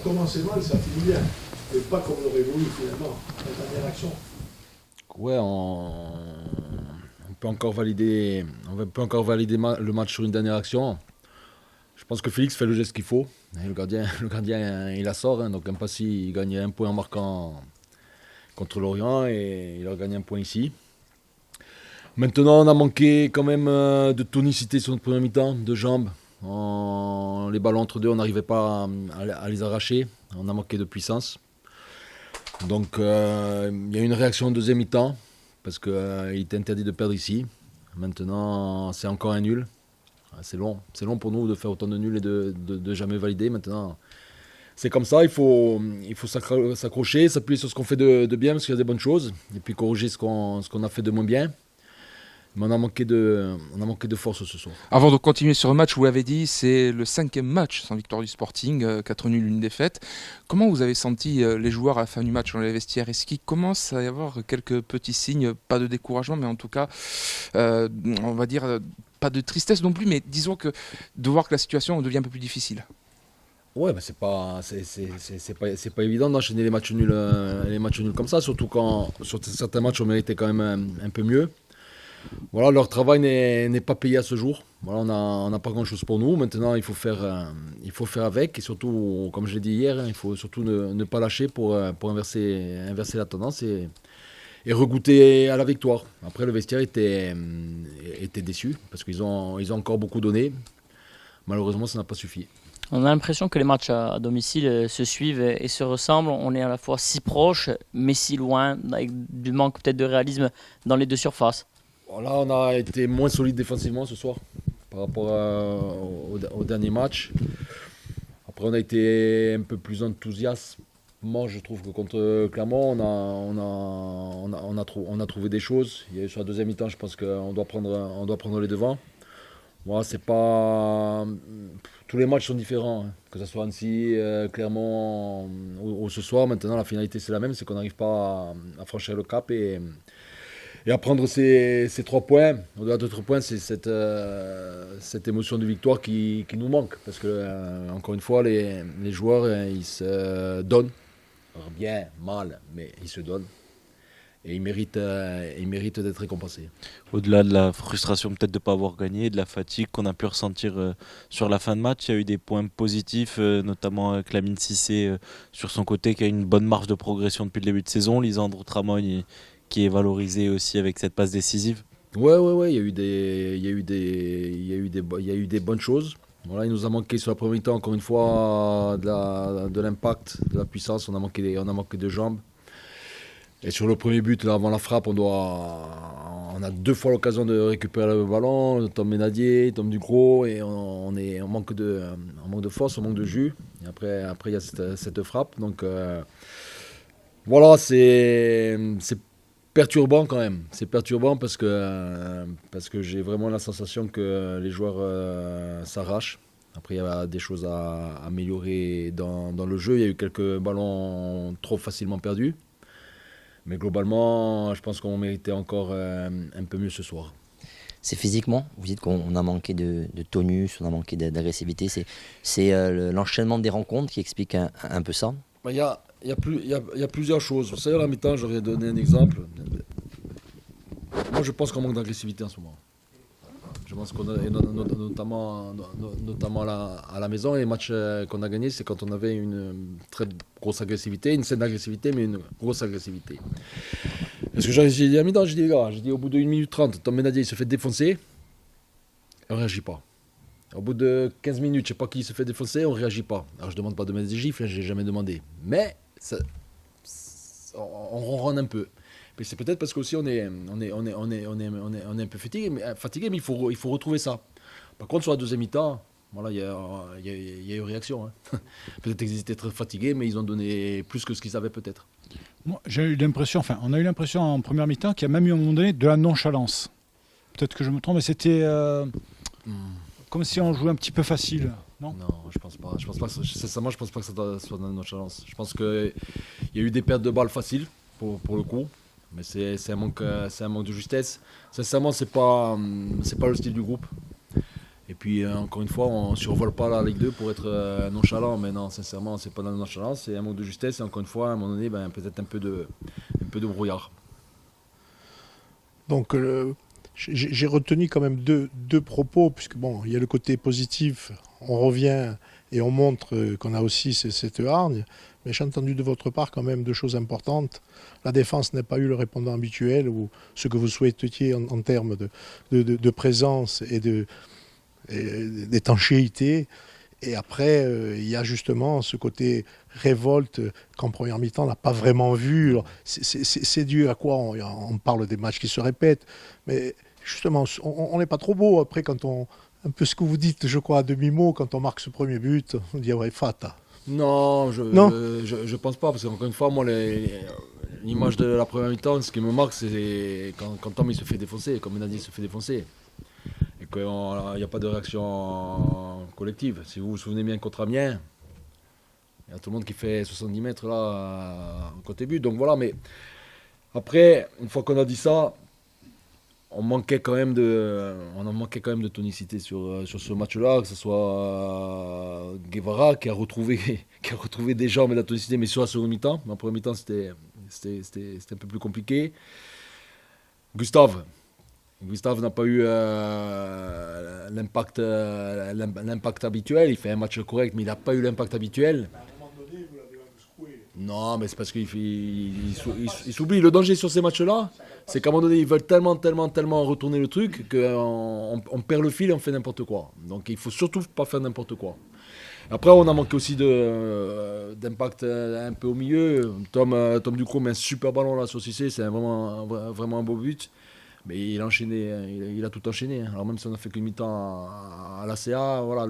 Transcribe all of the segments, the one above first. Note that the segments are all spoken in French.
commencé mal, ça finit bien. Et pas comme l'aurait voulu finalement, la dernière action. Ouais, on peut encore valider, le match sur une dernière action. Je pense que Félix fait le geste qu'il faut. Et le gardien, il la sort. Hein, donc Mpassi, il gagne un point en marquant contre l'Orient et il a gagné un point ici. Maintenant, on a manqué quand même de tonicité sur notre première mi-temps, de jambes. Les ballons entre deux, on n'arrivait pas à les arracher. On a manqué de puissance. Donc, il y a eu une réaction en deuxième mi-temps parce qu'il était interdit de perdre ici. Maintenant, c'est encore un nul. C'est long pour nous de faire autant de nuls et de jamais valider. Maintenant, c'est comme ça, il faut s'accrocher, s'appuyer sur ce qu'on fait de bien parce qu'il y a des bonnes choses et puis corriger ce qu'on a fait de moins bien. Mais on a manqué de force ce soir. Avant de continuer sur le match, vous l'avez dit, c'est le 5e match sans victoire du Sporting, 4 nuls, 1 défaite. Comment vous avez senti les joueurs à la fin du match dans les vestiaires? Est-ce qu'il commence à y avoir quelques petits signes, pas de découragement, mais en tout cas, on va dire, pas de tristesse non plus, mais disons que de voir que la situation devient un peu plus difficile? Ouais, mais c'est pas évident d'enchaîner les matchs nuls comme ça, surtout quand sur certains matchs on méritait quand même un peu mieux. Voilà, leur travail n'est pas payé à ce jour. Voilà, on n'a pas grand-chose pour nous. Maintenant, il faut faire avec. Et surtout, comme je l'ai dit hier, hein, il faut surtout ne pas lâcher pour inverser la tendance et regoûter à la victoire. Après, le vestiaire était déçu parce qu'ils ont encore beaucoup donné. Malheureusement, ça n'a pas suffi. On a l'impression que les matchs à domicile se suivent et se ressemblent. On est à la fois si proche, mais si loin, avec du manque peut-être de réalisme dans les deux surfaces. Là, on a été moins solide défensivement ce soir par rapport au dernier match. Après, on a été un peu plus enthousiaste. Moi, je trouve que contre Clermont, on a trouvé des choses. Sur la deuxième mi-temps, je pense qu'on doit prendre les devants. Moi, c'est pas. Tous les matchs sont différents, hein. Que ce soit Annecy, Clermont ou ce soir. Maintenant, la finalité, c'est la même, c'est qu'on n'arrive pas à franchir le cap et à prendre ces 3 points. Au-delà de 3 points, c'est cette émotion de victoire qui nous manque. Parce que, encore une fois, les joueurs, ils se donnent. Alors bien, mal, mais ils se donnent. Et ils méritent d'être récompensés. Au-delà de la frustration peut-être de ne pas avoir gagné, de la fatigue qu'on a pu ressentir sur la fin de match, il y a eu des points positifs, notamment Lamine Cissé sur son côté qui a une bonne marge de progression depuis le début de saison. Lisandro Tramoy qui est valorisé aussi avec cette passe décisive. Ouais, il y a eu des bonnes choses. Voilà, il nous a manqué sur la première mi-temps, encore une fois, de l'impact, de la puissance. On a manqué de jambes. Et sur le premier but, là, avant la frappe, on a 2 fois l'occasion de récupérer le ballon. Tom Ménadier, Tom Ducrot, et on manque de force, on manque de jus. Et après il y a cette frappe. Donc voilà, c'est perturbant quand même. C'est perturbant parce que j'ai vraiment la sensation que les joueurs s'arrachent. Après, il y a des choses à améliorer dans le jeu. Il y a eu quelques ballons trop facilement perdus. Mais globalement, je pense qu'on méritait encore un peu mieux ce soir. C'est physiquement, vous dites qu'on a manqué de tonus, on a manqué d'agressivité. C'est l'enchaînement des rencontres qui explique un peu ça. Il y a plusieurs choses. Vous savez, à la mi-temps, j'aurais donné un exemple. Moi, je pense qu'on manque d'agressivité en ce moment. Je pense qu'on a, notamment à la maison, les matchs qu'on a gagnés, c'est quand on avait une très grosse agressivité, une saine agressivité, mais une grosse agressivité. Parce que j'ai dit à la mi-temps, j'ai dit les gars, au bout de 1 minute 30, Tom Ménadier il se fait défoncer, et on ne réagit pas. Au bout de 15 minutes, je ne sais pas qui se fait défoncer, on ne réagit pas. Alors je ne demande pas de mettre des gifles, je n'ai jamais demandé. Mais on ronronne un peu. Mais c'est peut-être parce qu'aussi on est un peu fatigué, mais il faut retrouver ça. Par contre, sur la deuxième mi-temps, voilà, il y a eu réaction. Hein. Peut-être qu'ils étaient très fatigués, mais ils ont donné plus que ce qu'ils avaient peut-être. Moi, on a eu l'impression en première mi-temps qu'il y a même eu à un moment donné de la nonchalance. Peut-être que je me trompe, mais c'était comme si on jouait un petit peu facile. Non, je pense pas. Sincèrement, je pense pas que ça soit de la nonchalance. Je pense qu'il y a eu des pertes de balles faciles pour le coup. Mais c'est un manque de justesse. Sincèrement, c'est pas le style du groupe. Et puis encore une fois, on ne survole pas la Ligue 2 pour être nonchalant, mais non, sincèrement, c'est pas dans la nonchalance, c'est un manque de justesse et encore une fois, à un moment donné, peut-être un peu de brouillard. Donc j'ai retenu quand même deux propos, puisque bon, il y a le côté positif, on revient et on montre qu'on a aussi cette hargne, mais j'ai entendu de votre part quand même deux choses importantes. La défense n'a pas eu le répondant habituel ou ce que vous souhaitiez en termes de présence et d'étanchéité. Et après, il y a justement ce côté révolte qu'en première mi-temps, on n'a pas vraiment vu. Alors, c'est dû à quoi on parle des matchs qui se répètent, mais justement, on n'est pas trop beau après quand un peu ce que vous dites, je crois, à demi-mot, quand on marque ce premier but, on dit ouais, fata. Non, je pense pas, parce qu'encore une fois, moi, l'image de la première mi-temps, ce qui me marque, c'est quand Tom il se fait défoncer, comme Menadi se fait défoncer. Et qu'il n'y a pas de réaction collective. Si vous vous souvenez bien contre Amiens, il y a tout le monde qui fait 70 mètres là, côté but. Donc voilà, mais après, une fois qu'on a dit ça, on manquait quand même de tonicité sur ce match-là, que ce soit Guevara qui a retrouvé des jambes et de la tonicité, mais sur la seconde mi-temps. En première mi-temps, c'était un peu plus compliqué. Gustave n'a pas eu l'impact habituel. Il fait un match correct, mais il n'a pas eu l'impact habituel. À un moment donné, vous l'avez même secoué. Non, mais c'est parce qu'il s'oublie. Le danger sur ces matchs-là, c'est qu'à un moment donné, ils veulent tellement retourner le truc qu'on perd le fil et on fait n'importe quoi. Donc il faut surtout pas faire n'importe quoi. Après, on a manqué aussi d'impact un peu au milieu. Tom Ducrot met un super ballon là sur Cissé, c'est vraiment un beau but. Mais il a enchaîné, il a tout enchaîné. Alors même si on a fait que mi-temps à la CA, voilà,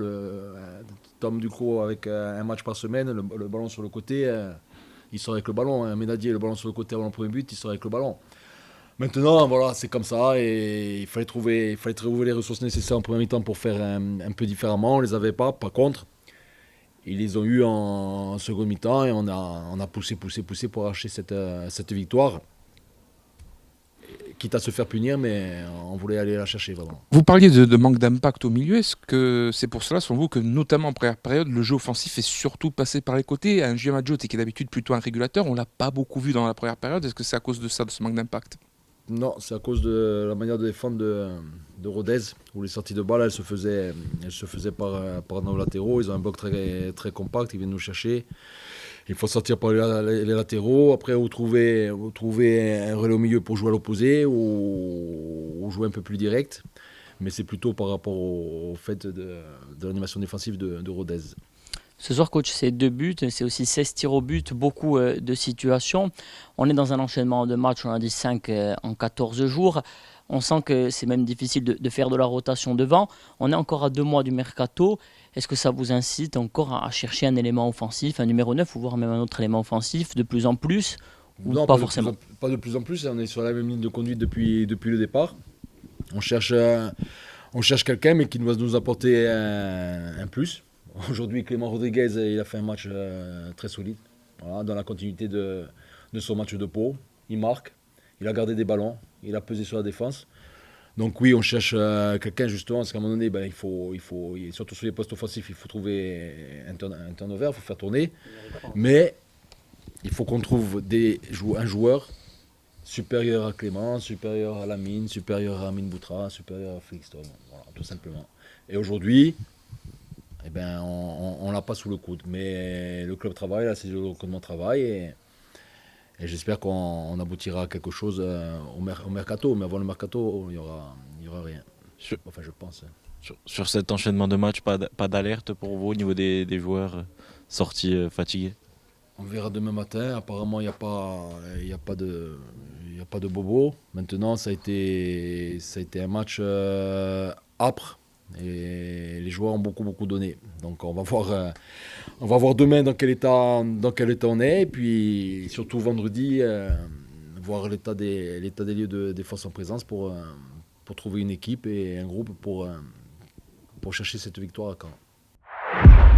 Tom Ducrot avec un match par semaine, le ballon sur le côté, il sort avec le ballon. Menadier, le ballon sur le côté avant le premier but, il sort avec le ballon. Maintenant, voilà, c'est comme ça et il fallait trouver les ressources nécessaires en première mi-temps pour faire un peu différemment. On les avait pas. Par contre, ils les ont eu en seconde mi-temps et on a poussé pour arracher cette victoire. Quitte à se faire punir, mais on voulait aller la chercher vraiment. Vous parliez de manque d'impact au milieu. Est-ce que c'est pour cela, selon vous, que notamment en première période, le jeu offensif est surtout passé par les côtés? Un Giamma Jote qui est d'habitude plutôt un régulateur, on ne l'a pas beaucoup vu dans la première période. Est-ce que c'est à cause de ça, de ce manque d'impact? Non, c'est à cause de la manière de défendre de Rodez, où les sorties de balle, elles se faisaient par nos latéraux. Ils ont un bloc très, très compact, ils viennent nous chercher. Il faut sortir par les latéraux. Après, vous trouvez un relais au milieu pour jouer à l'opposé ou jouer un peu plus direct. Mais c'est plutôt par rapport au fait de l'animation défensive de Rodez. Ce soir, coach, c'est 2 buts, c'est aussi 16 tirs au but, beaucoup de situations. On est dans un enchaînement de matchs, on a dit 5 en 14 jours. On sent que c'est même difficile de faire de la rotation devant. On est encore à 2 mois du mercato. Est-ce que ça vous incite encore à chercher un élément offensif, un numéro 9, ou voire même un autre élément offensif de plus en plus? Ou Non, pas forcément. Pas de plus en plus, on est sur la même ligne de conduite depuis le départ. On cherche quelqu'un, mais qui va nous apporter un plus. Aujourd'hui, Clément Rodriguez, il a fait un match très solide, voilà, dans la continuité de son match de Pau. Il marque, il a gardé des ballons, il a pesé sur la défense. Donc oui, on cherche quelqu'un justement, parce qu'à un moment donné, il faut, surtout sur les postes offensifs, il faut trouver un turnover, il faut faire tourner. Mais il faut qu'on trouve un joueur supérieur à Clément, supérieur à Lamine, supérieur à Amine Boutra, supérieur à Félix Tom, voilà, tout simplement. Et aujourd'hui, on l'a pas sous le coude. Mais le club travaille, là c'est le recrutement travail et j'espère qu'on aboutira à quelque chose au mercato. Mais avant le mercato, il y aura rien. Enfin, je pense. Sur cet enchaînement de matchs, pas d'alerte pour vous au niveau des joueurs sortis fatigués? On verra demain matin. Apparemment, il n'y a pas de bobo. Maintenant, ça a été un match âpre. Et les joueurs ont beaucoup donné. Donc on va voir demain dans quel état on est. Et puis surtout vendredi, voir l'état des lieux des forces en présence pour trouver une équipe et un groupe pour chercher cette victoire à Caen.